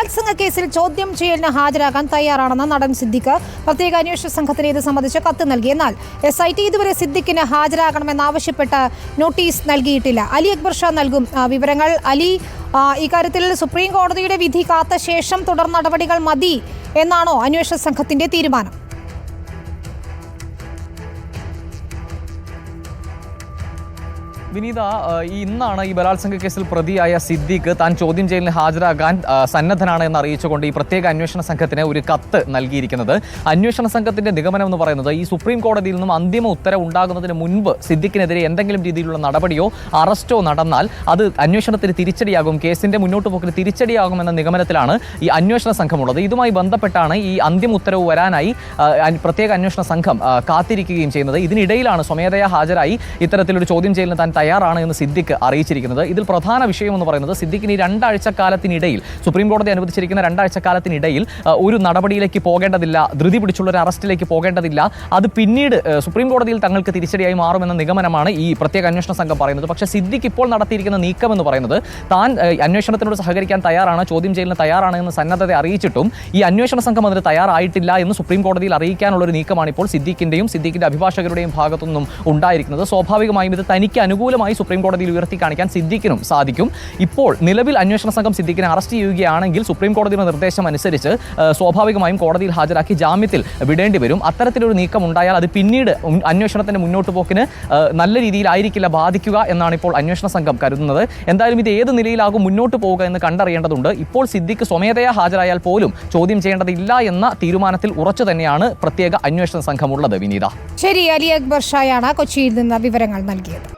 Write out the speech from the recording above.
ബലാത്സംഗ കേസിൽ ചോദ്യം ചെയ്യലിന് ഹാജരാകാൻ തയ്യാറാണെന്ന് നടൻ സിദ്ദിഖ് പ്രത്യേക അന്വേഷണ സംഘത്തിന് ഇത് സംബന്ധിച്ച് കത്ത് നൽകി. എന്നാൽ SIT ഇതുവരെ സിദ്ദിഖിന് ഹാജരാകണമെന്നാവശ്യപ്പെട്ട് നോട്ടീസ് നൽകിയിട്ടില്ല. അലി അക്ബർ ഷാ നൽകും വിവരങ്ങൾ. അലി, ഇക്കാര്യത്തിൽ സുപ്രീം കോടതിയുടെ വിധി കാത്ത ശേഷം തുടർ നടപടികൾ മതി എന്നാണോ അന്വേഷണ സംഘത്തിന്റെ തീരുമാനം? വിനീത, ഇന്നാണ് ഈ ബലാത്സംഗ കേസിൽ പ്രതിയായ സിദ്ദിഖ് താൻ ചോദ്യം ചെയ്യലിന് ഹാജരാകാൻ സന്നദ്ധനാണ് എന്ന് അറിയിച്ചുകൊണ്ട് ഈ പ്രത്യേക അന്വേഷണ സംഘത്തിന് ഒരു കത്ത് നൽകിയിരിക്കുന്നത്. അന്വേഷണ സംഘത്തിന്റെ നിഗമനം എന്ന് പറയുന്നത് ഈ സുപ്രീം കോടതിയിൽ നിന്നും അന്തിമ ഉത്തരവ് ഉണ്ടാകുന്നതിന് മുൻപ് സിദ്ദിഖിനെതിരെ എന്തെങ്കിലും രീതിയിലുള്ള നടപടിയോ അറസ്റ്റോ നടന്നാൽ അത് അന്വേഷണത്തിന് തിരിച്ചടിയാകും, കേസിന്റെ മുന്നോട്ട് പോക്കിന് തിരിച്ചടിയാകുമെന്ന നിഗമനത്തിലാണ് ഈ അന്വേഷണ സംഘമുള്ളത്. ഇതുമായി ബന്ധപ്പെട്ടാണ് ഈ അന്തിമ ഉത്തരവ് വരാനായി പ്രത്യേക അന്വേഷണ സംഘം കാത്തിരിക്കുകയും ചെയ്യുന്നത്. ഇതിനിടയിലാണ് സ്വമേധയാ ഹാജരായി ഇത്തരത്തിലൊരു ചോദ്യം ചെയ്യലിന് താൻ തയ്യാറാണ് എന്ന് സിദ്ദിഖ് അറിയിച്ചിരിക്കുന്നത്. ഇതിൽ പ്രധാന വിഷയം എന്ന് പറയുന്നത് സിദ്ദിഖിന് ഈ 2 ആഴ്ചക്കാലത്തിനിടയിൽ സുപ്രീം കോടതി അനുവദിച്ചിരിക്കുന്ന 2 ആഴ്ചക്കാലത്തിനിടയിൽ ഒരു നടപടിയിലേക്ക് പോകേണ്ടതില്ല, ധൃതി പിടിച്ചുള്ള ഒരു അറസ്റ്റിലേക്ക് പോകേണ്ടതില്ല. അത് പിന്നീട് സുപ്രീം കോടതിയിൽ തങ്ങൾക്ക് തിരിച്ചടിയായി മാറുമെന്ന നിഗമനമാണ് ഈ പ്രത്യേക അന്വേഷണ സംഘം പറയുന്നത്. പക്ഷേ സിദ്ദിഖ് ഇപ്പോൾ നടത്തിയിരിക്കുന്ന നീക്കം എന്ന് പറയുന്നത് താൻ അന്വേഷണത്തിനോട് സഹകരിക്കാൻ തയ്യാറാണ്, ചോദ്യം ചെയ്യലിന് തയ്യാറാണ് എന്ന് സന്നദ്ധത അറിയിച്ചിട്ടും ഈ അന്വേഷണ സംഘം അതിന് തയ്യാറായിട്ടില്ല എന്ന് സുപ്രീം കോടതിയിൽ അറിയിക്കാനുള്ള ഒരു നീക്കമാണ് ഇപ്പോൾ സിദ്ദിഖിന്റെയും സിദ്ദിഖിന്റെ അഭിഭാഷകരുടെയും ഭാഗത്തുനിന്നും ഉണ്ടായിരിക്കുന്നത്. സ്വാഭാവികമായും ഇത് തനിക്ക് അനുകൂലമായി സുപ്രീം കോടതിയിൽ ഉയർത്തി കാണിക്കാൻ സിദ്ദിഖിനും സാധിക്കും. ഇപ്പോൾ നിലവിൽ അന്വേഷണ സംഘം സിദ്ദിഖിനെ അറസ്റ്റ് ചെയ്യുകയാണെങ്കിൽ സുപ്രീം കോടതിയുടെ നിർദ്ദേശം അനുസരിച്ച് സ്വാഭാവികമായും കോടതിയിൽ ഹാജരാക്കി ജാമ്യത്തിൽ വിടേണ്ടി വരും. അത്തരത്തിലൊരു നീക്കം ഉണ്ടായാൽ അത് പിന്നീട് അന്വേഷണത്തിന്റെ മുന്നോട്ട് പോക്കിന് നല്ല രീതിയിലായിരിക്കില്ല ബാധിക്കുക എന്നാണ് ഇപ്പോൾ അന്വേഷണ സംഘം കരുതുന്നത്. എന്തായാലും ഇത് ഏത് നിലയിലാകും മുന്നോട്ട് പോവുക എന്ന് കണ്ടറിയേണ്ടതുണ്ട്. ഇപ്പോൾ സിദ്ദിഖ് സ്വമേധയാ ഹാജരായാൽ പോലും ചോദ്യം ചെയ്യേണ്ടതില്ല എന്ന തീരുമാനത്തിൽ ഉറച്ചു തന്നെയാണ് പ്രത്യേക അന്വേഷണ സംഘമുള്ളത്. വിനീത, ശരി. അലി അക്ബർ ഷായാണ് കൊച്ചിയിൽ നിന്ന് വിവരങ്ങൾ നൽകിയത്.